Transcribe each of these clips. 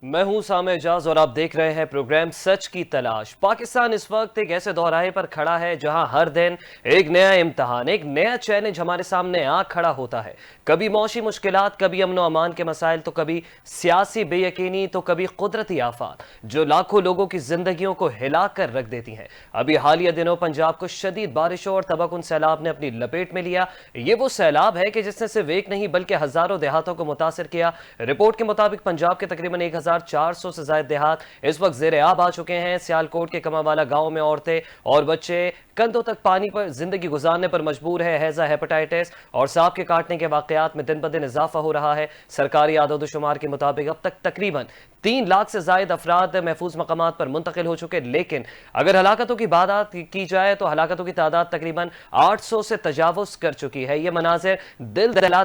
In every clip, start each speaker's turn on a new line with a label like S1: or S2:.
S1: میں ہوں سامع اعجاز اور آپ دیکھ رہے ہیں پروگرام سچ کی تلاش۔ پاکستان اس وقت ایک ایسے دہراہے پر کھڑا ہے جہاں ہر دن ایک نیا امتحان، ایک نیا چیلنج ہمارے سامنے کھڑا ہوتا ہے۔ کبھی معاشی مشکلات، کبھی امن و امان کے مسائل، تو کبھی سیاسی بے یقینی، تو کبھی قدرتی آفات جو لاکھوں لوگوں کی زندگیوں کو ہلا کر رکھ دیتی ہیں۔ ابھی حالیہ دنوں پنجاب کو شدید بارشوں اور تباہ سیلاب نے اپنی لپیٹ میں لیا۔ یہ وہ سیلاب ہے کہ جس نے صرف ایک نہیں بلکہ ہزاروں دیہاتوں کو متاثر کیا۔ رپورٹ کے مطابق پنجاب کے تقریباً 1400 سے زائد دیہات اس وقت زیر آب آ چکے ہیں۔ سیالکوٹ کے کماوالا گاؤں میں عورتیں اور بچے کندھوں تک پانی پر زندگی گزارنے پر مجبور ہے۔ ہیضہ، ہیپاٹائٹس اور سانپ کے کاٹنے کے واقعات میں دن بدن اضافہ ہو رہا ہے۔ سرکاری اعداد و شمار کے مطابق اب تک تقریباً 3 لاکھ سے زائد افراد محفوظ مقامات پر منتقل ہو چکے، لیکن اگر ہلاکتوں کی بات کی جائے تو ہلاکتوں کی تعداد تقریباً 800 سے تجاوز کر چکی ہے۔ یہ مناظر دل دہلا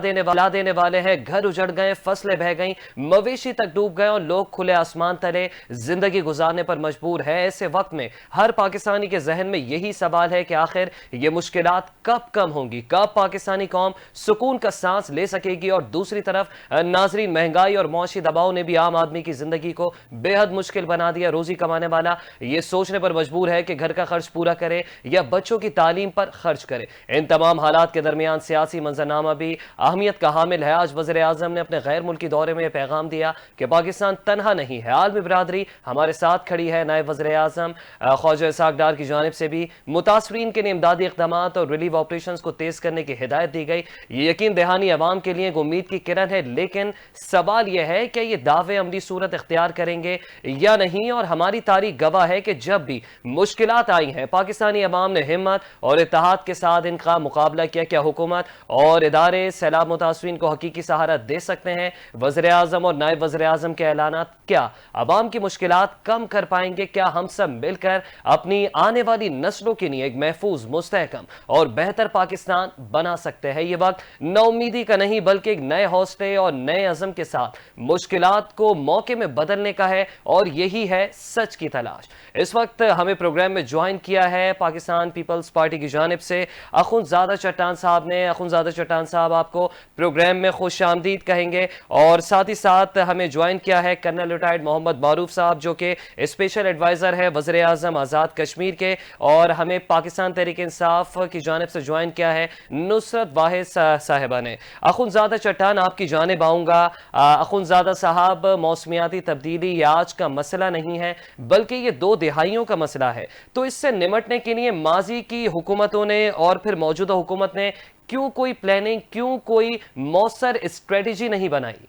S1: دینے والے ہیں۔ گھر اجڑ گئے، فصلیں بہہ گئیں، مویشی تک ڈوب گئے اور لوگ کھلے آسمان تلے زندگی گزارنے پر مجبور ہے۔ ایسے وقت میں ہر پاکستانی کے ذہن میں یہی سوال ہے کہ آخر یہ مشکلات کب کم ہوں گی، کب پاکستانی قوم سکون کا سانس لے سکے گی۔ اور دوسری طرف ناظرین، مہنگائی اور معاشی دباؤ نے بھی عام آدمی کی زندگی کو بے حد مشکل بنا دیا۔ روزی کمانے والا یہ سوچنے پر مجبور ہے کہ گھر کا خرچ پورا کرے یا بچوں کی تعلیم پر خرچ کرے۔ ان تمام حالات کے درمیان سیاسی منظرنامہ بھی اہمیت کا حامل ہے۔ آج وزیر اعظم نے اپنے غیر ملکی دورے میں یہ پیغام دیا کہ پاکستان تنہا نہیں ہے، عالمی برادری ہمارے ساتھ کھڑی ہے۔ نائب وزیر اعظم خواجہ اسحاق ڈار کی جانب سے بھی متاثرین کے لیے امدادی اقدامات اور ریلیف آپریشنز کو تیز کرنے کی ہدایت دی گئی۔ یہ یقین دہانی عوام کے لیے ایک امید کی کرن ہے، لیکن سوال یہ ہے کہ یہ دعوے عملی صورت اختیار کریں گے یا نہیں۔ اور ہماری تاریخ گواہ ہے کہ جب بھی مشکلات آئی ہیں، پاکستانی عوام نے ہمت اور اتحاد کے ساتھ ان کا مقابلہ کیا۔ کیا حکومت اور ادارے سیلاب متاثرین کو حقیقی سہارا دے سکتے ہیں؟ وزیر اعظم اور نائب وزیر اعظم کے اعلانات کیا عوام کی مشکلات کم کر پائیں گے؟ کیا ہم سب مل کر اپنی آنے والی نسلوں کے لیے ایک محفوظ، مستحکم اور بہتر پاکستان بنا سکتے ہیں؟ یہ وقت نا امیدی کا نہیں بلکہ ایک نئے حوصلے اور نئے عزم کے ساتھ مشکلات کو موقع میں بدلنے کا ہے، اور یہی ہے سچ کی تلاش۔ اس وقت ہمیں پروگرام میں جوائن کیا ہے پاکستان پیپلز پارٹی کی جانب سے اخندزادہ چٹان صاحب نے۔ اخندزادہ چٹان صاحب آپ کو پروگرام میں خوش آمدید کہیں گے، اور ساتھ ہی ساتھ ہمیں جوائن کیا ہے کرنل ریٹائرڈ محمد معروف صاحب، جو کہ اسپیشل ایڈوائزر ہے وزیر اعظم آزاد کشمیر کے، اور ہمیں پاکستان تحریک انصاف کی جانب سے جوائن کیا ہے نصرت واحد صاحبہ نے۔ اخندزادہ چٹان، آپ کی جانب آؤں گا۔ اخندزادہ صاحب، موسمیاتی تبدیلی یہ آج کا مسئلہ نہیں ہے بلکہ یہ 2 دہائیوں کا مسئلہ ہے، تو اس سے نمٹنے کے لیے ماضی کی حکومتوں نے اور پھر موجودہ حکومت نے کیوں کوئی پلاننگ، کیوں کوئی مؤثر اسٹریٹجی نہیں بنائی؟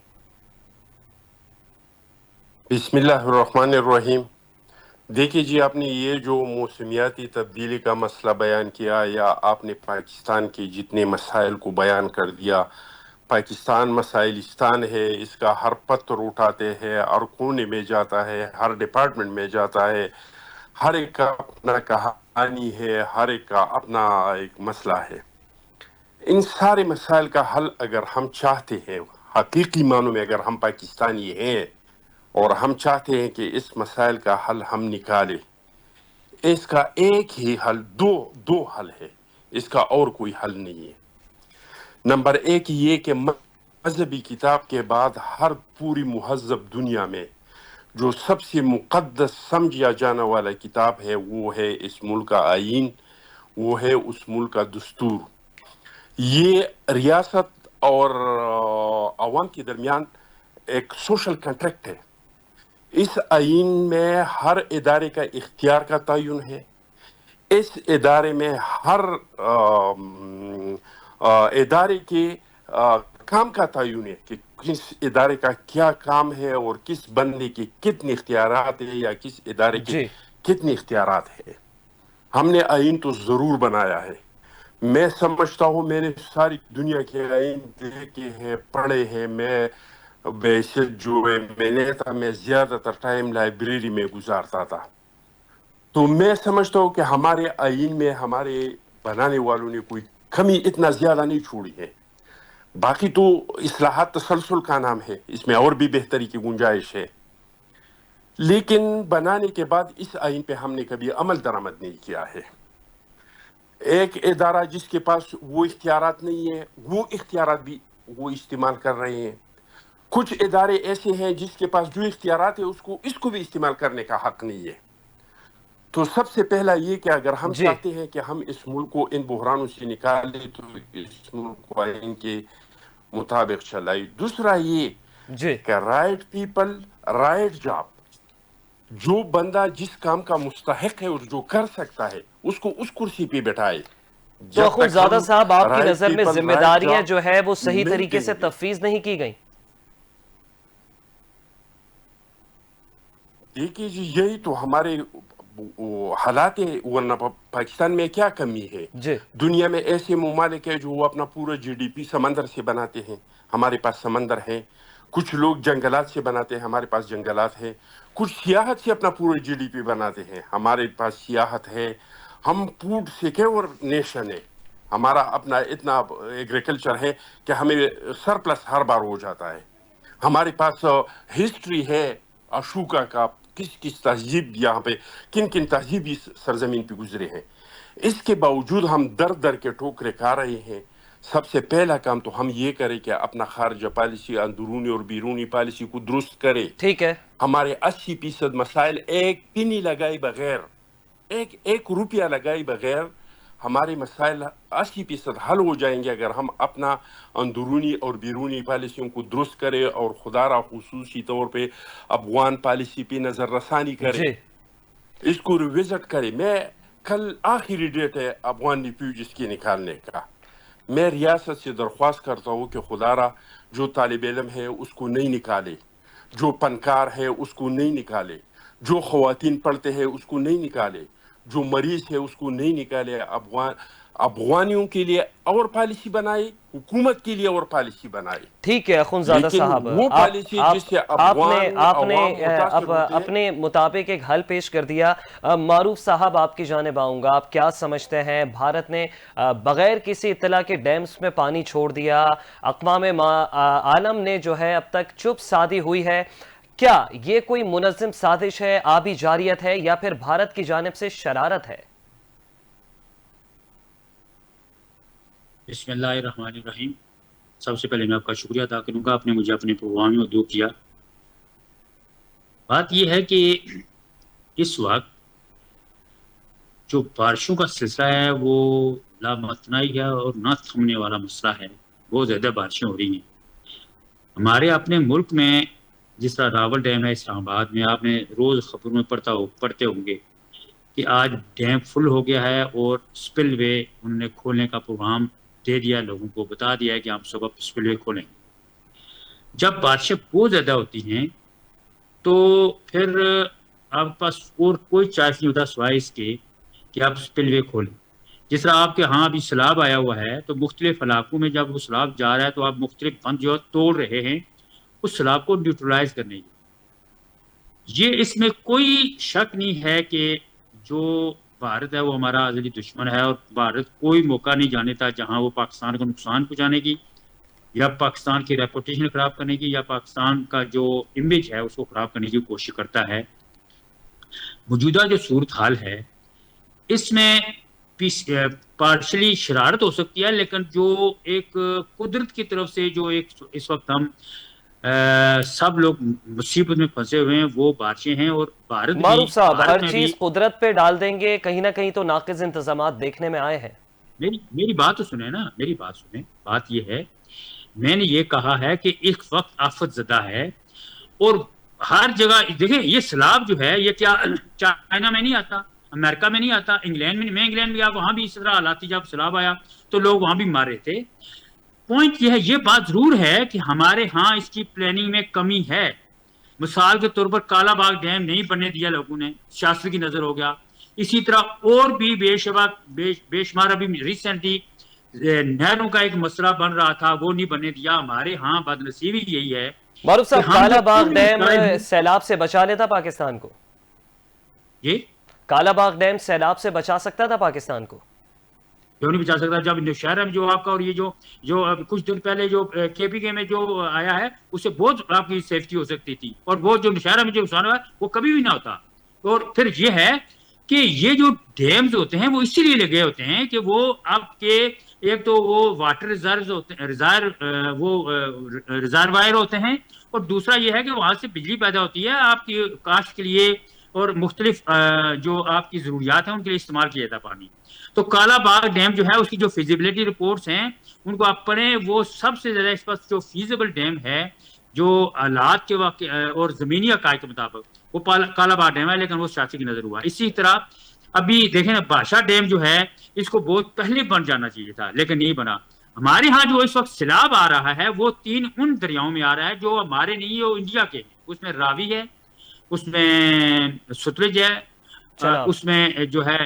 S2: بسم اللہ الرحمن الرحیم۔ دیکھیے جی، آپ نے یہ جو موسمیاتی تبدیلی کا مسئلہ بیان کیا، یا آپ نے پاکستان کے جتنے مسائل کو بیان کر دیا، پاکستان مسائلستان ہے، اس کا ہر پتر اٹھاتے ہیں، ہر کونے میں جاتا ہے، ہر ڈپارٹمنٹ میں جاتا ہے، ہر ایک کا اپنا کہانی ہے، ہر ایک کا اپنا ایک مسئلہ ہے۔ ان سارے مسائل کا حل اگر ہم چاہتے ہیں، حقیقی معنوں میں اگر ہم پاکستانی ہیں اور ہم چاہتے ہیں کہ اس مسائل کا حل ہم نکالیں، اس کا ایک ہی حل، دو حل ہے، اس کا اور کوئی حل نہیں ہے۔ نمبر 1 یہ کہ مذہبی کتاب کے بعد ہر پوری مہذب دنیا میں جو سب سے مقدس سمجھا جانے والا کتاب ہے، وہ ہے اس ملک کا آئین، وہ ہے اس ملک کا دستور۔ یہ ریاست اور عوام کے درمیان ایک سوشل کنٹریکٹ ہے۔ اس آئین میں ہر ادارے کا اختیار کا تعین ہے۔ اس ادارے میں ہر ادارے کے کام کا تعین ہے کہ کس ادارے کا کیا کام ہے اور کس بندے کے کتنے اختیارات ہیں، یا کس ادارے کے
S1: جی
S2: کتنے اختیارات ہیں۔ ہم نے آئین تو ضرور بنایا ہے۔ میں سمجھتا ہوں، میں نے ساری دنیا کے آئین دیکھے ہیں، پڑھے ہیں۔ میں بیشک جو میں نے تھا، میں زیادہ تر ٹائم لائبریری میں گزارتا تھا، تو میں سمجھتا ہوں کہ ہمارے آئین میں ہمارے بنانے والوں نے کوئی کمی اتنا زیادہ نہیں چھوڑی ہے۔ باقی تو اصلاحات تسلسل کا نام ہے، اس میں اور بھی بہتری کی گنجائش ہے، لیکن بنانے کے بعد اس آئین پہ ہم نے کبھی عمل درآمد نہیں کیا ہے۔ ایک ادارہ جس کے پاس وہ اختیارات نہیں ہے، وہ اختیارات بھی وہ استعمال کر رہے ہیں۔ کچھ ادارے ایسے ہیں جس کے پاس جو اختیارات ہیں اس کو بھی استعمال کرنے کا حق نہیں ہے. تو سب سے پہلا یہ کہ اگر ہم
S1: جی
S2: چاہتے ہیں کہ ہم اس ملک کو ان بحرانوں سے نکالیں تو اس ملک کو ان کے مطابق چلائے. دوسرا یہ
S1: جی
S2: کہ رائٹ پیپل رائٹ جاب. جو بندہ جس کام کا مستحق ہے اور جو کر سکتا ہے اس کو اس کرسی پہ بٹھائے.
S1: تو
S2: جب تک
S1: اخونزادہ
S2: ہم
S1: صاحب، آپ کی
S2: رائٹ
S1: نظر میں
S2: پیپل
S1: ذمہ
S2: رائٹ
S1: داریاں
S2: جاب
S1: جو ہے وہ صحیح
S2: نہیں
S1: طریقے
S2: دیں
S1: سے
S2: گے.
S1: تفویض نہیں کی گئیں؟
S2: دیکھیے جی یہی تو ہمارے حالات ہیں. ورنہ پاکستان میں کیا کمی ہے؟
S1: جی
S2: دنیا میں ایسے ممالک ہیں جو اپنا پورا جی ڈی پی سمندر سے بناتے ہیں. ہمارے پاس سمندر ہے. کچھ لوگ جنگلات سے بناتے ہیں. ہمارے پاس جنگلات ہیں. کچھ سیاحت سے اپنا پورا جی ڈی پی بناتے ہیں. ہمارے پاس سیاحت ہے. ہم فوڈ سیکیور نیشن ہے. ہمارا اپنا اتنا ایگریکلچر ہے کہ ہمیں سرپلس ہر بار ہو جاتا ہے. ہمارے پاس ہسٹری ہے اشوکا کا. کس کس تہذیب یہاں پہ کن کن تہذیبی سرزمین پہ گزرے ہیں. اس کے باوجود ہم در در کے ٹھوکرے کھا رہے ہیں. سب سے پہلا کام تو ہم یہ کریں کہ اپنا خارجہ پالیسی اندرونی اور بیرونی پالیسی کو درست کرے.
S1: ٹھیک ہے.
S2: ہمارے 80% مسائل ایک پنی لگائے بغیر ایک روپیہ لگائے بغیر ہمارے مسائل 80% حل ہو جائیں گے اگر ہم اپنا اندرونی اور بیرونی پالیسیوں کو درست کریں اور خدا را خصوصی طور پہ افغان پالیسی پہ نظر رسانی کرے.
S1: جی
S2: اس کو ریوزٹ کرے. میں کل آخری ڈیٹ ہے افغان ریفیوجیز کی نکالنے کا. میں ریاست سے درخواست کرتا ہوں کہ خدا را جو طالب علم ہے اس کو نہیں نکالے, جو پنکار ہے اس کو نہیں نکالے, جو خواتین پڑھتے ہیں اس کو نہیں نکالے, جو مریض ہے اس کو نہیں نکالے. افغانیوں کے لیے اور پالیسی بنائے, حکومت کے لیے اور پالیسی بنائے.
S1: ٹھیک ہے اخونزادہ
S2: لیکن
S1: صاحب،
S2: وہ
S1: آپ
S2: پالیسی جس سے افغان
S1: آپ نے
S2: عوام متاثر
S1: اب
S2: ہوتے ہیں.
S1: اپنے مطابق ایک حل پیش کر دیا. معروف صاحب، آپ کی جانب آؤں گا. آپ کیا سمجھتے ہیں؟ بھارت نے بغیر کسی اطلاع کے ڈیمز میں پانی چھوڑ دیا. اقوام عالم نے جو ہے اب تک چپ سادھی ہوئی ہے. کیا یہ کوئی منظم سازش ہے، آبی جارحیت ہے، یا پھر بھارت کی جانب سے شرارت ہے؟
S3: بسم اللہ الرحمن الرحیم. سب سے پہلے میں آپ کا شکریہ ادا کروں گا، آپ نے مجھے اپنے پروگرام میں دعا کیا. بات یہ ہے کہ اس وقت جو بارشوں کا سلسلہ ہے وہ لامتناہی ہے اور نہ تھمنے والا مسئلہ ہے. بہت زیادہ بارشیں ہو رہی ہیں ہمارے اپنے ملک میں. جس طرح راول ڈیم ہے اسلام آباد میں، آپ نے روز خبروں میں پڑھتے ہوں گے کہ آج ڈیم فل ہو گیا ہے اور سپل وے انہوں نے کھولنے کا پروگرام دے دیا. لوگوں کو بتا دیا ہے کہ ہم صبح سپل وے کھولیں. جب بارشیں بہت زیادہ ہوتی ہیں تو پھر آپ کے پاس اور کوئی چارج نہیں ہوتا سوائے اس کے کہ آپ سپل وے کھولیں. جس طرح آپ کے ہاں ابھی سیلاب آیا ہوا ہے تو مختلف علاقوں میں جب وہ سیلاب جا رہا ہے تو آپ مختلف بند جو توڑ رہے ہیں اس سیلاب کو نیوٹرلائز کرنے کی. یہ اس میں کوئی شک نہیں ہے کہ جو بھارت ہے وہ ہمارا ازلی دشمن ہے اور بھارت کوئی موقع نہیں جانے تھا جہاں وہ پاکستان کو نقصان پہنچانے کی یا پاکستان کی ریپوٹیشن خراب کرنے کی یا پاکستان کا جو امیج ہے اس کو خراب کرنے کی کوشش کرتا ہے. موجودہ جو صورتحال ہے اس میں پارشلی شرارت ہو سکتی ہے، لیکن جو ایک قدرت کی طرف سے جو ایک اس وقت ہم سب لوگ مصیبت میں پھنسے ہوئے ہیں وہ بارشیں ہیں. اور
S1: معروف صاحب، ہر
S3: بھارت میں بھی
S1: چیز قدرت پہ ڈال دیں گے، کہیں نہ کہیں تو ناقص انتظامات دیکھنے میں آئے ہیں.
S3: میری بات تو سنیں نا، میری بات سنیں. بات یہ ہے میں نے یہ کہا ہے کہ ایک وقت آفت زدہ ہے اور ہر جگہ دیکھیں یہ سیلاب جو ہے یہ کیا چائنا میں نہیں آتا، امریکہ میں نہیں آتا، انگلینڈ میں. میں انگلینڈ میں گیا وہاں بھی اس طرح حالات تھی. جب سیلاب آیا تو لوگ وہاں بھی مارے تھے. پوائنٹ یہ ہے، یہ بات ضرور ہے کہ ہمارے ہاں اس کی پلاننگ میں کمی ہے. مثال کے طور پر کالا باغ ڈیم نہیں بننے دیا لوگوں نے، شاستری کی نظر ہو گیا. اسی طرح اور بھی بے شمار ابھی ریسنٹلی نہروں کا ایک مسئلہ بن رہا تھا وہ نہیں بننے دیا. ہمارے ہاں بدنصیبی یہی ہے
S1: معروف
S3: کہ
S1: صاحب،
S3: ہم جو
S1: کالا باغ
S3: پوری
S1: ڈیم
S3: اسرائیل
S1: سیلاب سے بچا لیتا پاکستان کو؟
S3: یہ
S1: کالا باغ ڈیم سیلاب سے بچا سکتا تھا پاکستان کو؟
S3: کیوں نہیں بچا سکتا؟ جب نوشہرہ میں جو آپ کا اور یہ جو کچھ دن پہلے جو کے پی کے میں جو آیا ہے اس سے بہت آپ کی سیفٹی ہو سکتی تھی، اور وہ جو نوشہرہ میں جو نقصان ہوا ہے وہ کبھی بھی نہ ہوتا. اور پھر یہ ہے کہ یہ جو ڈیمز ہوتے ہیں وہ اسی لیے لگے ہوتے ہیں کہ وہ آپ کے ایک تو وہ واٹر ریزروائر ہوتے ہیں اور دوسرا یہ ہے کہ وہاں سے بجلی پیدا ہوتی ہے آپ کی کاشت کے لیے اور مختلف جو آپ کی ضروریات ہیں ان کے لیے استعمال کیا جاتا ہے پانی. تو کالا باغ ڈیم جو ہے اس کی جو فیزیبلٹی رپورٹس ہیں ان کو آپ پڑھیں, وہ سب سے زیادہ اس پاس جو فیزیبل ڈیم ہے جو حالات کے واقع اور زمینی حقائق کے مطابق وہ کالا باغ ڈیم ہے, لیکن وہ سیاسی کی نظر ہوا. اسی طرح ابھی دیکھیں نا بادشاہ ڈیم جو ہے اس کو بہت پہلے بن جانا چاہیے تھا لیکن نہیں بنا. ہمارے ہاں جو اس وقت سیلاب آ رہا ہے وہ 3 ان دریاؤں میں آ رہا ہے جو ہمارے نہیں, وہ انڈیا کے ہیں. اس میں راوی ہے, اس میں ستلج ہے,
S1: جناب
S3: اس میں جو ہے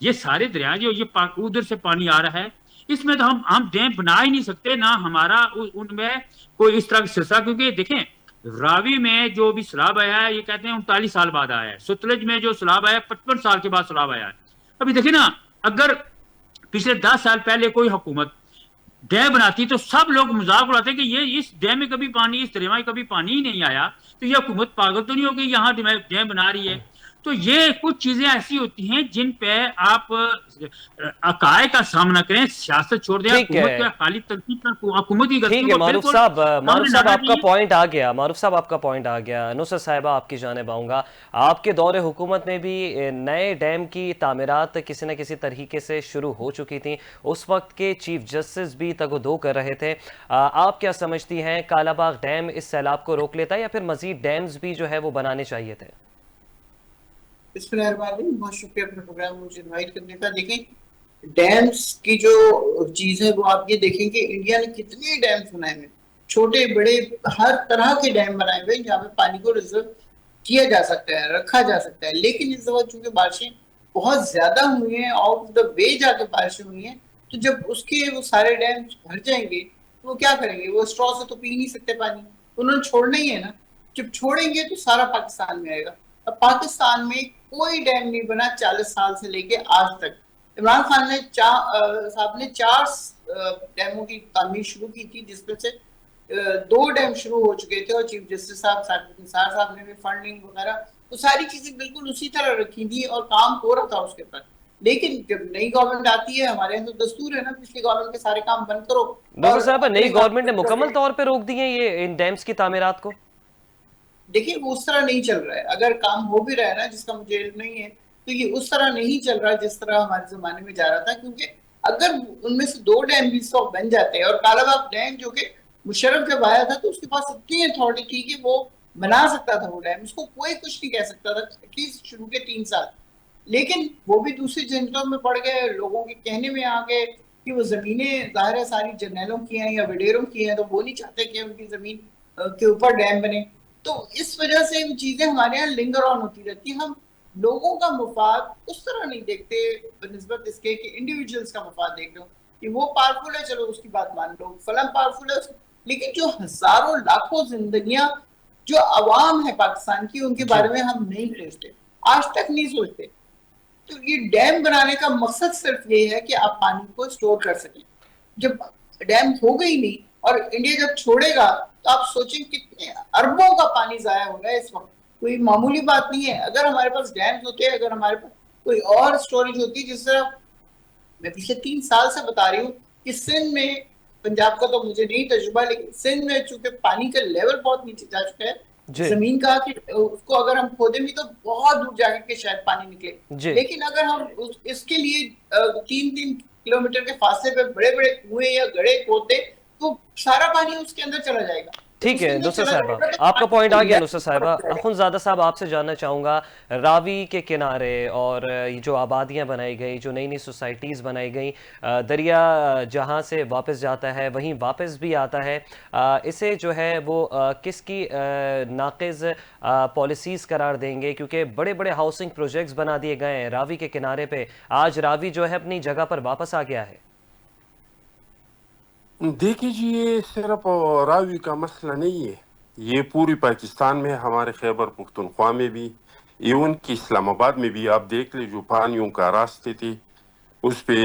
S3: یہ سارے دریا جو یہ ادھر سے پانی آ رہا ہے. اس میں تو ہم ڈیم بنا ہی نہیں سکتے, نہ ہمارا ان میں کوئی اس طرح کا سلسلہ, کیونکہ دیکھیں راوی میں جو بھی سیلاب آیا ہے یہ کہتے ہیں 39 سال بعد آیا ہے. ستلج میں جو سیلاب آیا ہے 55 سال کے بعد سیلاب آیا ہے. ابھی دیکھیں نا اگر پچھلے 10 سال پہلے کوئی حکومت ڈیم بناتی تو سب لوگ مذاق اڑاتے کہ یہ اس ڈیم میں کبھی پانی, اس دریا میں کبھی پانی ہی نہیں آیا, تو یہ حکومت پاگل تو نہیں ہوگی یہاں ڈیم بنا رہی ہے. تو یہ کچھ چیزیں ایسی ہوتی ہیں جن پہ آپ عقائد کا سامنا کریں, سیاست چھوڑ دیں.
S1: ٹھیک
S3: حکومت
S1: ہے,
S3: کا خالی تنقید کا حکومت کی
S1: ٹھیک
S3: غلطیوں
S1: ہے
S3: کو
S1: معروف
S3: بالکل
S1: صاحب, معروف
S3: سامنے
S1: صاحب
S3: لانا
S1: آپ کا
S3: چاہیے.
S1: پوائنٹ آ گیا, معروف صاحب آپ کا پوائنٹ آ گیا. نصرت صاحبہ آپ کی جانب آؤں گا. آپ کے دور حکومت میں بھی نئے ڈیم کی تعمیرات کسی نہ کسی طریقے سے شروع ہو چکی تھیں. اس وقت کے چیف جسٹس بھی تگ و دو کر رہے تھے. آپ کیا سمجھتی ہیں, کالا باغ ڈیم اس سیلاب کو روک لیتا ہے یا پھر مزید ڈیمز بھی جو ہے وہ بنانے چاہیے تھے؟
S4: بسم اللہ الرحمن الرحیم, بہت شکریہ اپنے پروگرام میں مجھے انوائٹ کرنے کا. دیکھیں ڈیمز کی جو چیز ہے وہ آپ یہ دیکھیں کہ انڈیا نے کتنے ڈیمز بنائے ہوئے, چھوٹے بڑے ہر طرح کے ڈیم بنائے ہوئے جہاں پہ پانی کو ریزرو کیا جا سکتا ہے, رکھا جا سکتا ہے. لیکن اس دفعہ چونکہ بارشیں بہت زیادہ ہوئی ہیں, آؤٹ آف دا وے جا کے بارشیں ہوئی ہیں, تو جب اس کے وہ سارے ڈیم بھر جائیں گے تو وہ کیا کریں گے, وہ اسٹرا سے تو پی نہیں سکتے پانی, انہوں نے چھوڑنا ہی ہے نا. جب چھوڑیں گے تو سارا پاکستان میں آئے گا. اب پاکستان میں کوئی ڈیم نہیں بنا 40 سال سے لے کے آج تک. عمران خان نے صاحب نے 4 ڈیموں کی تعمیر شروع کی تھی, جس میں سے 2 ڈیم شروع ہو چکے تھے, اور چیف جسٹس صاحب نثار صاحب نے بھی فنڈنگ وغیرہ تو ساری چیزیں بالکل اسی طرح رکھی تھی اور کام ہو رہا تھا اس کے اوپر. لیکن جب نئی گورنمنٹ آتی ہے, ہمارے یہاں تو دستور ہے نا پچھلی گورنمنٹ کے سارے کام بند کرو.
S1: ڈاکٹر صاحب, نئی گورنمنٹ نے مکمل طور پہ روک دی ہیں یہ ان ڈیمز کی تعمیرات کو؟
S4: دیکھیں وہ اس طرح نہیں چل رہا ہے. اگر کام ہو بھی رہا ہے نا, جس کا مجھے علم نہیں ہے, تو یہ اس طرح نہیں چل رہا جس طرح ہمارے زمانے میں جا رہا تھا. کیونکہ اگر ان میں سے 2 ڈیم بھی سو بن جاتے ہیں, اور کالا باغ ڈیم جو کہ مشرف جب آیا تھا تو اس کے پاس اتنی اتھارٹی تھی کہ وہ بنا سکتا تھا وہ ڈیم, اس کو کوئی کچھ نہیں کہہ سکتا تھا ایٹ لیسٹ شروع کے 3 سال. لیکن وہ بھی دوسری جنتوں میں پڑ گئے, لوگوں کے کہنے میں آ گئے کہ وہ زمینیں ظاہر ہے ساری جرنیلوں کی ہیں یا وڈیروں کی ہیں, تو وہ نہیں چاہتے کہ ان کی زمین کے اوپر ڈیم بنے. تو اس وجہ سے وہ چیزیں ہمارے یہاں لنگر آن ہوتی رہتی ہیں. ہم لوگوں کا مفاد اس طرح نہیں دیکھتے بنسبت اس کے کہ انڈیویجولز کا مفاد دیکھ لو کہ وہ پاورفل ہے, چلو اس کی بات مان لو, فلاں پاورفل ہے. لیکن جو ہزاروں لاکھوں زندگیاں جو عوام ہے پاکستان کی, ان کے بارے میں ہم نہیں سوچتے, آج تک نہیں سوچتے. تو یہ ڈیم بنانے کا مقصد صرف یہ ہے کہ آپ پانی کو اسٹور کر سکیں. جب ڈیم ہوگا ہی نہیں اور انڈیا جب چھوڑے گا تو آپ سوچیں کتنے اربوں کا پانی ضائع ہو رہا ہے اس وقت. کوئی معمولی بات نہیں ہے. اگر ہمارے پاس ڈیمز ہوتے, اگر ہمارے پاس کوئی اور اسٹوریج ہوتی, جس طرح میں پچھلے 3 سال سے بتا رہی ہوں کہ سندھ میں, پنجاب کا تو مجھے نہیں تجربہ, لیکن سندھ میں چونکہ پانی کا لیول بہت نیچے جا چکا ہے, زمین کا کہ اس کو اگر ہم کھودیں بھی تو بہت دور جا کے شاید پانی نکلے. لیکن اگر ہم اس کے لیے 3-3 کلومیٹر کے فاصلے پہ بڑے بڑے کنویں یا گڑھے کھودتے تو سارا پانی اس کے اندر چلا جائے گا.
S1: ٹھیک ہے نصرت صاحبہ, آپ کا پوائنٹ آ گیا. نصرت صاحبہ, اخنزادہ صاحب آپ سے جاننا چاہوں گا, راوی کے کنارے اور جو آبادیاں بنائی گئی, جو نئی نئی سوسائٹیز بنائی گئیں, دریا جہاں سے واپس جاتا ہے وہیں واپس بھی آتا ہے, اسے جو ہے وہ کس کی ناقض پالیسیز قرار دیں گے؟ کیونکہ بڑے بڑے ہاؤسنگ پروجیکٹس بنا دیے گئے ہیں راوی کے کنارے پہ, آج راوی جو ہے اپنی جگہ پر واپس آ گیا ہے.
S2: دیکھیے جی, یہ صرف راوی کا مسئلہ نہیں ہے, یہ پوری پاکستان میں, ہمارے خیبر پختونخوا میں بھی, ایون کہ اسلام آباد میں بھی. آپ دیکھ لیں جو پانیوں کا راستے تھے اس پہ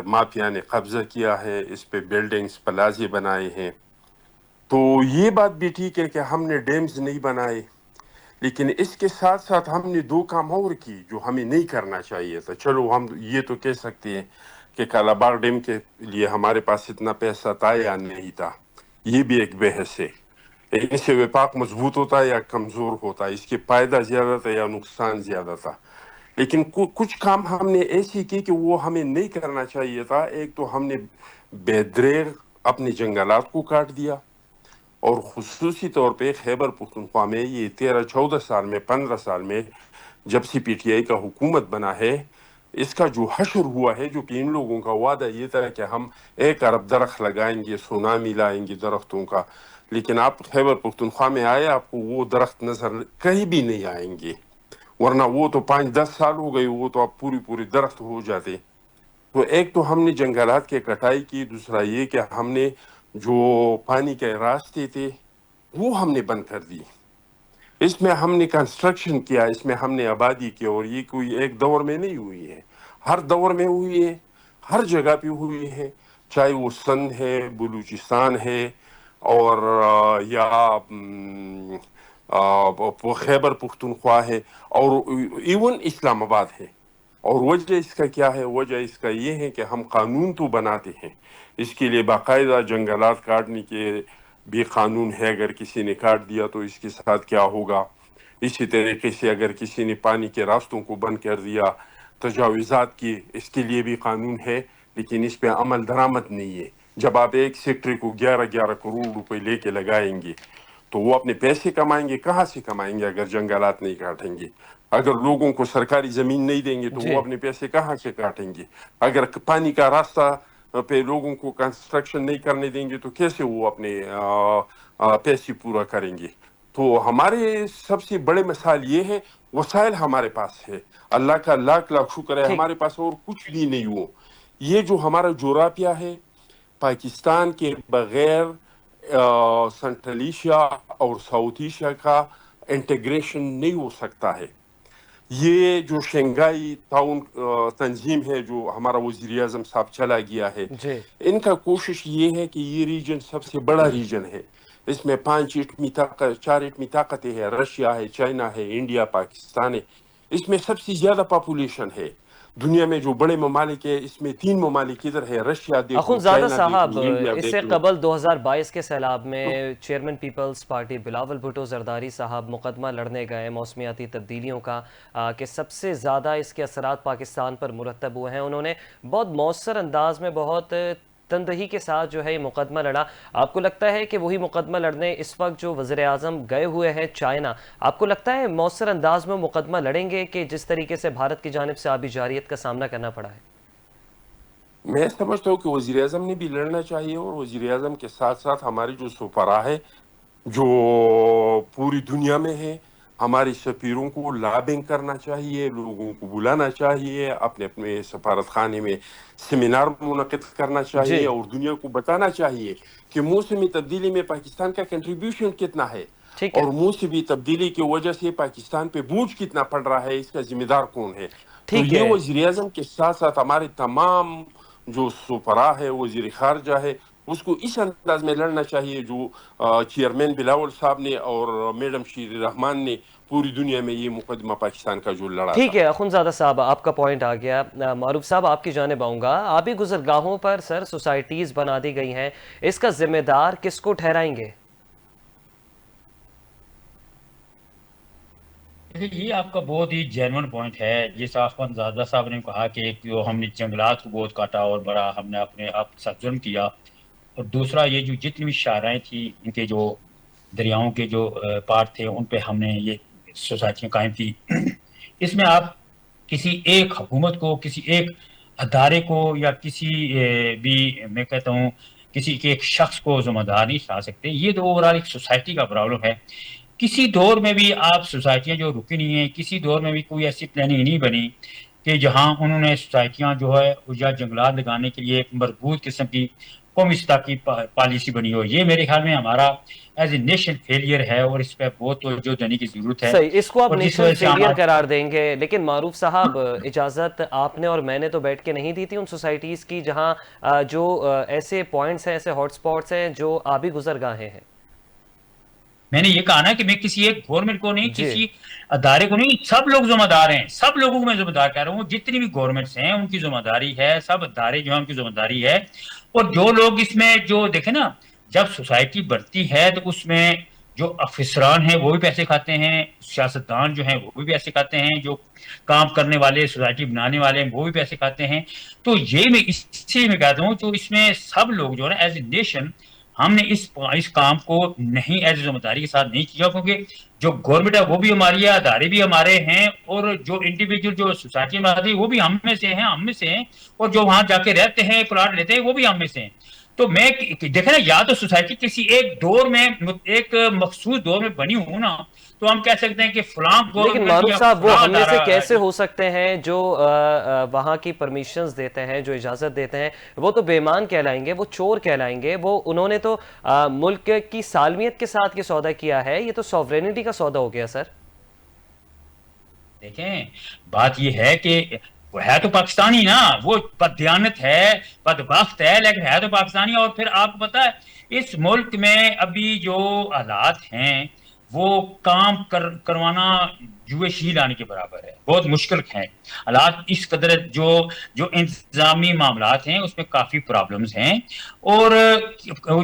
S2: مافیا نے قبضہ کیا ہے, اس پہ بلڈنگز پلازے بنائے ہیں. تو یہ بات بھی ٹھیک ہے کہ ہم نے ڈیمز نہیں بنائے, لیکن اس کے ساتھ ساتھ ہم نے 2 کام اور کی جو ہمیں نہیں کرنا چاہیے تھا. چلو ہم یہ تو کہہ سکتے ہیں کہ کالا باغ ڈیم کے لیے ہمارے پاس اتنا پیسہ تھا یا نہیں تھا, یہ بھی ایک بحث ہے. ان سے وفاق مضبوط ہوتا یا کمزور ہوتا، اس کے فائدہ زیادہ تھا یا نقصان زیادہ تھا. لیکن کچھ کام ہم نے ایسی کی کہ وہ ہمیں نہیں کرنا چاہیے تھا. ایک تو ہم نے بے دریغ اپنے جنگلات کو کاٹ دیا، اور خصوصی طور پہ خیبر پختونخوا میں یہ 13-14 سال میں 15 سال میں جب سے پی ٹی آئی کا حکومت بنا ہے، اس کا جو حشر ہوا ہے، جو کہ ان لوگوں کا وعدہ یہ تھا کہ ہم 1 ارب درخت لگائیں گے، سونامی لائیں گے درختوں کا، لیکن آپ خیبر پختونخوا میں آئے آپ کو وہ درخت نظر کہیں بھی نہیں آئیں گے. ورنہ وہ تو 5-10 سال ہو گئے، وہ تو آپ پوری درخت ہو جاتے. تو ایک تو ہم نے جنگلات کی کٹائی کی، دوسرا یہ کہ ہم نے جو پانی کے راستے تھے وہ ہم نے بند کر دی. اس میں ہم نے کنسٹرکشن کیا، اس میں ہم نے آبادی کی، اور یہ کوئی ایک دور میں نہیں ہوئی ہے، ہر دور میں ہوئی ہے، ہر جگہ پہ ہوئی ہے، چاہے وہ سندھ ہے، بلوچستان ہے، اور یا خیبر پختونخوا ہے، اور ایون اسلام آباد ہے. اور وجہ اس کا کیا ہے؟ وجہ اس کا یہ ہے کہ ہم قانون تو بناتے ہیں، اس کے لیے باقاعدہ جنگلات کاٹنے کے بھی قانون ہے. اگر کسی نے کاٹ دیا تو اس کے ساتھ کیا ہوگا. اسی طریقے سے اگر کسی نے پانی کے راستوں کو بند کر دیا، تجاوزات کی، اس کے لیے بھی قانون ہے، لیکن اس پہ عمل درآمد نہیں ہے. جب آپ ایک سیکٹر کو 11 کروڑ روپے لے کے لگائیں گے تو وہ اپنے پیسے کمائیں گے کہاں سے کمائیں گے اگر جنگلات نہیں کاٹیں گے؟ اگر لوگوں کو سرکاری زمین نہیں دیں گے تو
S1: جی
S2: وہ اپنے پیسے کہاں سے کاٹیں گے؟ اگر پانی کا راستہ پہ لوگوں کو کنسٹرکشن نہیں کرنے دیں گے تو کیسے وہ اپنے پیسے پورا کریں گے؟ تو ہمارے سب سے بڑے مسائل یہ ہے، وسائل ہمارے پاس ہے، اللہ کا لاکھ لاکھ شکر ہے
S1: ٹھیک.
S2: ہمارے پاس اور کچھ بھی نہیں ہو. یہ جو ہمارا جغرافیہ ہے، پاکستان کے بغیر سنٹرل ایشیا اور ساؤتھ ایشیا کا انٹیگریشن نہیں ہو سکتا ہے. یہ جو شنگھائی تعاون تنظیم ہے جو ہمارا وزیر اعظم صاحب چلا گیا ہے،
S1: جی
S2: ان کا کوشش یہ ہے کہ یہ ریجن سب سے بڑا ریجن ہے. اس میں 4 ایٹمی طاقتیں ہیں، رشیا ہے، چائنا ہے، انڈیا، پاکستان ہے. اس میں سب سے زیادہ پاپولیشن ہے. دنیا میں جو بڑے ممالک ہیں اس میں 3 ممالک ادھر ہے، رشیا دیکھ لو،
S1: اخونزادہ
S2: چائنا دیکھ
S1: صاحب،
S2: لو، انڈیا
S1: اس سے
S2: دیکھ لو.
S1: قبل 2022 کے سیلاب میں چیئرمین پیپلز پارٹی بلاول بھٹو زرداری صاحب مقدمہ لڑنے گئے موسمیاتی تبدیلیوں کا کہ سب سے زیادہ اس کے اثرات پاکستان پر مرتب ہوئے ہیں. انہوں نے بہت مؤثر انداز میں، بہت تندہی کے ساتھ جو ہے یہ مقدمہ لڑا. آپ کو لگتا ہے کہ وہی مقدمہ لڑنے اس وقت جو وزیر اعظم گئے ہوئے ہیں چائنا، آپ کو لگتا ہے مؤثر انداز میں مقدمہ لڑیں گے کہ جس طریقے سے بھارت کی جانب سے آبی جارحیت کا سامنا کرنا پڑا ہے؟
S2: میں سمجھتا ہوں کہ وزیر اعظم نے بھی لڑنا چاہیے، اور وزیر اعظم کے ساتھ ساتھ ہماری جو سفراء ہے جو پوری دنیا میں ہے، ہمارے سفیروں کو لابنگ کرنا چاہیے، لوگوں کو بلانا چاہیے، اپنے اپنے سفارت خانے میں سیمینار منعقد کرنا چاہیے،
S1: جی
S2: اور دنیا کو بتانا چاہیے کہ موسمی تبدیلی میں پاکستان کا کنٹریبیوشن کتنا ہے،
S1: ٹھیک ہے.
S2: اور موسمی تبدیلی کی وجہ سے پاکستان پہ بوجھ کتنا پڑ رہا ہے، اس کا ذمہ دار کون ہے. تو
S1: ٹھیک
S2: یہ
S1: ہے.
S2: وزیر اعظم کے ساتھ ساتھ ہمارے تمام جو سفراء ہے، وزیر خارجہ ہے، اس کو اس انداز میں لڑنا چاہیے جو چیئرمین بلاول صاحب نے اور میڈم شیر رحمان نے پوری دنیا میں یہ مقدمہ پاکستان کا جو لڑا تھا.
S1: ٹھیک ہے اخونزادہ صاحب، آپ کا پوائنٹ آ گیا. معروف صاحب آپ کی جانب آؤں گا. آبی گزرگاہوں پر سر سوسائٹیز بنا دی گئی ہیں، اس کا ذمہ دار کس کو ٹھہرائیں گے؟
S3: یہ آپ کا بہت ہی جینون پوائنٹ ہے. جس اخوانزادہ صاحب نے کہا کہ ایک جو ہم نے جنگلات کو بہت کاٹا اور بڑا ہم نے اپنے آپ کے ساتھ ظلم کیا، اور دوسرا یہ جو جتنی بھی شاہراہیں تھیں ان کے جو دریاؤں کے جو پارٹ تھے ان پہ ہم نے یہ سوسائٹیاں قائم کی. اس میں آپ کسی ایک حکومت کو، کسی ایک ادارے کو، یا کسی بھی میں کہتا ہوں کسی ایک شخص کو ذمہ دار نہیں ٹھہرا سکتے. یہ تو اوورآل ایک سوسائٹی کا پرابلم ہے. کسی دور میں بھی آپ سوسائٹیاں جو رکی نہیں ہیں، کسی دور میں بھی کوئی ایسی پلاننگ نہیں بنی کہ جہاں انہوں نے سوسائٹیاں جو ہے یا جنگلات لگانے کے لیے ایک مربوط قسم کی قومی سطح کی پالیسی بنی ہو. یہ میرے خیال میں ہمارا ایز اے نیشن فیلئر ہے، اور اس پہ بہت توجہ دینے کی ضرورت ہے.
S1: صحیح، اس کو آپ
S3: اور جس
S1: نیشنل
S3: وجہ سے
S1: فیلئر قرار دیں گے. لیکن معروف صاحب، اجازت آپ نے اور میں نے تو بیٹھ کے نہیں دی تھی ان سوسائٹیز کی جہاں جو ایسے پوائنٹس ہیں، ایسے ہاٹ سپاٹس ہیں جو آبی گزرگاہیں ہیں.
S3: میں نے یہ کہا نا کہ میں کسی ایک گورنمنٹ کو نہیں،
S1: جی
S3: کسی ادارے کو نہیں، سب لوگ ذمہ دار ہیں. سب لوگوں کو میں ذمہ دار کہہ رہا ہوں. جتنی بھی گورنمنٹس ہیں ان کی ذمہ داری ہے، سب ادارے جو ہیں ان کی ذمہ داری ہے. اور جو لوگ اس میں جو دیکھیں نا، جب سوسائٹی بڑھتی ہے تو اس میں جو افسران ہیں وہ بھی پیسے کھاتے ہیں، سیاستدان جو ہیں وہ بھی پیسے کھاتے ہیں، جو کام کرنے والے، سوسائٹی بنانے والے ہیں وہ بھی پیسے کھاتے ہیں. تو یہ میں اس سے میں کہتا ہوں تو اس میں سب لوگ جو ہے نا ایز اے نیشن ہم نے اس کام کو نہیں ایز اے ذمہ داری کے ساتھ نہیں کیا، کیونکہ جو گورنمنٹ ہے وہ بھی ہماری ہے، ادارے بھی ہمارے ہیں، اور جو انڈیویجول جو سوسائٹی میں آتی ہے وہ بھی ہم میں سے ہیں، اور جو وہاں جا کے رہتے ہیں، پلاٹ لیتے ہیں، وہ بھی ہم میں سے ہیں. تو میں دیکھیں نا، یا تو سوسائٹی کسی ایک دور میں، ایک مخصوص دور میں بنی ہوں نا، تو ہم کہہ سکتے ہیں کہ فلاں
S1: لیکن
S3: گورنمنٹ
S1: معروف
S3: یا
S1: صاحب وہ
S3: فلاں
S1: ہم میں سے
S3: ادارہ.
S1: کیسے ہو سکتے ہیں جو وہاں کی پرمیشنز دیتے ہیں، جو اجازت دیتے ہیں؟ وہ تو بے ایمان کہلائیں گے، وہ چور کہلائیں گے. وہ انہوں نے تو ملک کی سالمیت کے ساتھ یہ سودا کیا ہے. یہ تو سوورینٹی کا سودا ہو گیا سر.
S3: دیکھیں بات یہ ہے کہ وہ ہے تو پاکستانی نا، وہ بددیانت ہے، بدبخت ہے، لیکن ہے تو پاکستانی. اور پھر آپ کو پتا ہے اس ملک میں ابھی جو حالات ہیں وہ کام کروانا جوئے شی لانے کے برابر ہے، بہت مشکل ہیں حالات. اس قدر جو انتظامی معاملات ہیں اس میں کافی پرابلمز ہیں. اور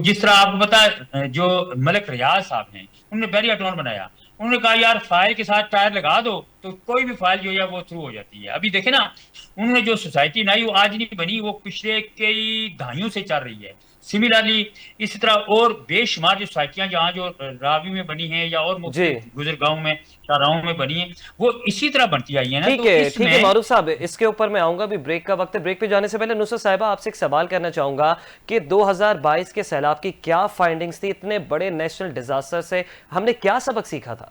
S3: جس طرح آپ کو پتا ہے جو ملک ریاض صاحب ہیں، انہوں نے بیریا ٹون بنایا، انہوں نے کہا یار فائل کے ساتھ ٹائر لگا دو تو کوئی بھی فائل جو ہے وہ تھرو ہو جاتی ہے. ابھی دیکھیں نا انہوں نے جو سوسائٹی بنائی وہ آج نہیں بنی، وہ پچھلے کئی دہائیوں سے چل رہی ہے. سملرلی اسی طرح اور بے شمار جو سوسائٹیاں جہاں جو راوی میں بنی ہیں یا اور
S1: جی
S3: مختلف گزرگاہوں میں، شاہراہوں میں بنی ہیں، وہ اسی طرح بنتی آئی ہیں نا. تو اس
S1: ٹھیک ہے
S3: میں
S1: معروف صاحب، اس کے اوپر میں آؤں گا. ابھی بریک کا وقت ہے. بریک پہ جانے سے پہلے نصرت صاحبہ آپ سے ایک سوال کرنا چاہوں گا کہ 2022 کے سیلاب کی کیا فائنڈنگز تھی؟ اتنے بڑے نیشنل ڈیزاسٹر سے ہم نے کیا سبق سیکھا تھا؟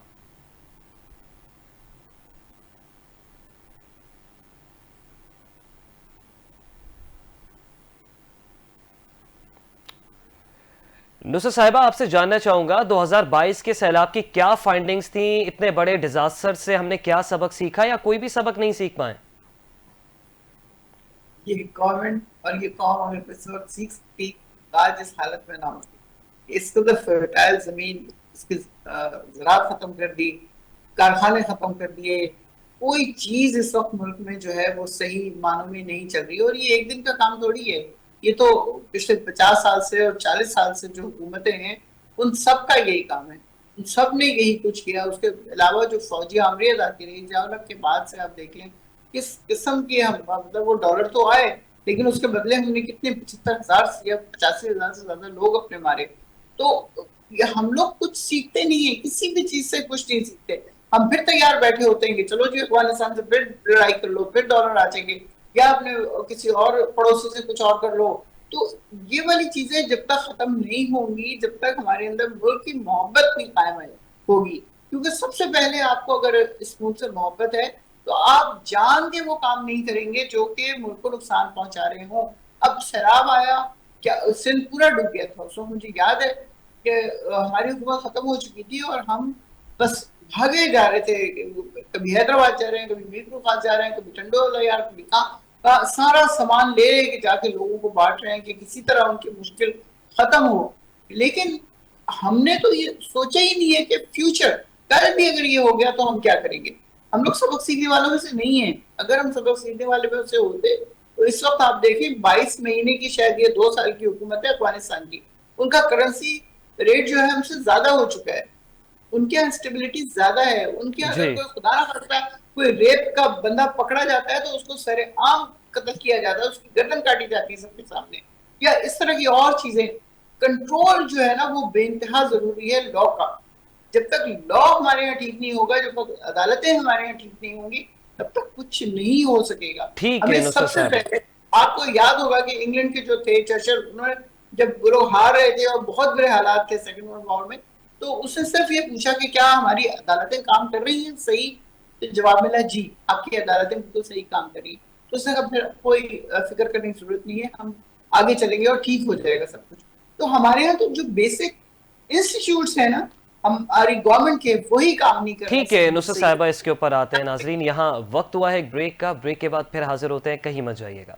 S1: نصرت صاحبہ آپ سے جاننا چاہوں گا 2022 کے سیلاب کی کیا فائنڈنگز تھیں؟ اتنے بڑے ڈیزاسٹر سے ہم نے کیا سبق سیکھا یا کوئی بھی سبق نہیں سیکھ پائے؟
S4: یہ گورنمنٹ اور یہ قوم اگر اس وقت سیکھ سکتی آج اس حالت میں نہ ہوتی. اس کو تو فرٹائل زمین، اس کی زراعت ختم کر دی، کارخانے ختم کر دیے، کوئی چیز اس وقت ملک میں جو ہے وہ صحیح معنوں میں نہیں چل رہی. اور یہ ایک دن کا کام تھوڑی ہے، یہ تو پچھلے 50 سال سے اور 40 سال سے جو حکومتیں ہیں ان سب کا یہی کام ہے، ان سب نے یہی کچھ کیا. اس کے علاوہ جو فوجی عملیات آتی رہی، جاولک کے بعد سے آپ دیکھ لیں کس قسم کے ہم مطلب وہ ڈالر تو آئے لیکن اس کے بدلے ہم نے کتنے 75,000 یا 85,000 سے زیادہ لوگ اپنے مارے. تو ہم لوگ کچھ سیکھتے نہیں ہیں، کسی بھی چیز سے کچھ نہیں سیکھتے. ہم پھر تیار بیٹھے ہوتے ہیں کہ چلو جی افغانستان سے پھر لڑائی کر لو، پھر ڈالر آ جائیں گے، یا اپنے کسی اور پڑوسی سے کچھ اور کر لو. تو یہ والی چیزیں جب تک ختم نہیں ہوں گی، جب تک ہمارے اندر ملک کی محبت نہیں قائم ہوگی، کیونکہ سب سے پہلے آپ کو اگر اس ملک سے محبت ہے تو آپ جان کے وہ کام نہیں کریں گے جو کہ ملک کو نقصان پہنچا رہے ہوں. اب سیلاب آیا، کیا سندھ پورا ڈوب گیا تھا، سو مجھے یاد ہے کہ ہماری حکومت ختم ہو چکی تھی اور ہم بس بھاگے جا رہے تھے، کبھی حیدرآباد جا رہے ہیں، کبھی میر پور جا رہے ہیں، کبھی ٹنڈولا یار، کبھی کہاں، سارا سامان لے رہے کہ جا کے لوگوں کو بانٹ رہے ہیں کہ کسی طرح ان کی مشکل ختم ہو. لیکن ہم نے تو یہ سوچا ہی نہیں ہے کہ فیوچر کل بھی اگر یہ ہو گیا تو ہم کیا کریں گے. ہم لوگ سبق سیکھنے والوں میں سے نہیں ہیں. اگر ہم سبق سیکھنے والے میں سے ہوتے تو اس وقت آپ دیکھیں 22 مہینے کی شاید یہ 2 سال کی حکومت ہے افغانستان کی، ان کا کرنسی ریٹ جو ہے ہم سے زیادہ ہو چکا ہے، ان کے انسٹیبلٹی زیادہ ہے. ان کے اگر
S1: جی
S4: کوئی خدا نہ کرتا ہے کوئی ریپ کا بندہ پکڑا جاتا ہے تو اس کو سر عام قتل کیا جاتا ہے، اس کی گردن کاٹی جاتی ہے سب کے سامنے، یا اس طرح کی اور چیزیں. کنٹرول جو ہے نا وہ بے انتہا ضروری ہے لا کا. جب تک لا ہمارے یہاں ٹھیک نہیں ہوگا، جب تک عدالتیں ہمارے یہاں ٹھیک نہیں ہوں گی، تب تک کچھ نہیں ہو سکے گا.
S1: ٹھیک ہے
S4: ہمیں
S1: نصرت
S4: سب سے
S1: صاحب.
S4: پہلے آپ کو یاد ہوگا کہ انگلینڈ کے جو تھے چرچل، انہوں نے جب لوگ ہار رہے تھے اور بہت برے حالات تھے سیکنڈ ورلڈ وار میں، تو اس نے صرف یہ پوچھا کہ کیا ہماری عدالتیں کام کر رہی ہیں صحیح؟ جواب ملا جی آپ کی عدالتیں بالکل صحیح کام کر رہی ہیں. تو اس نے کہا پھر کوئی فکر کرنے کی ضرورت نہیں ہے، ہم آگے چلیں گے اور ٹھیک ہو جائے گا سب کچھ. تو ہمارے یہاں تو جو بیسک انسٹیٹیوٹس ہیں نا ہماری گورنمنٹ کے، وہی کام نہیں کر رہے.
S1: ٹھیک ہے نصرت صاحبہ، اس کے اوپر آتے ہیں. ناظرین یہاں وقت ہوا ہے ایک بریک کا. بریک کے بعد پھر حاضر ہوتے ہیں، کہیں مت جائیے گا.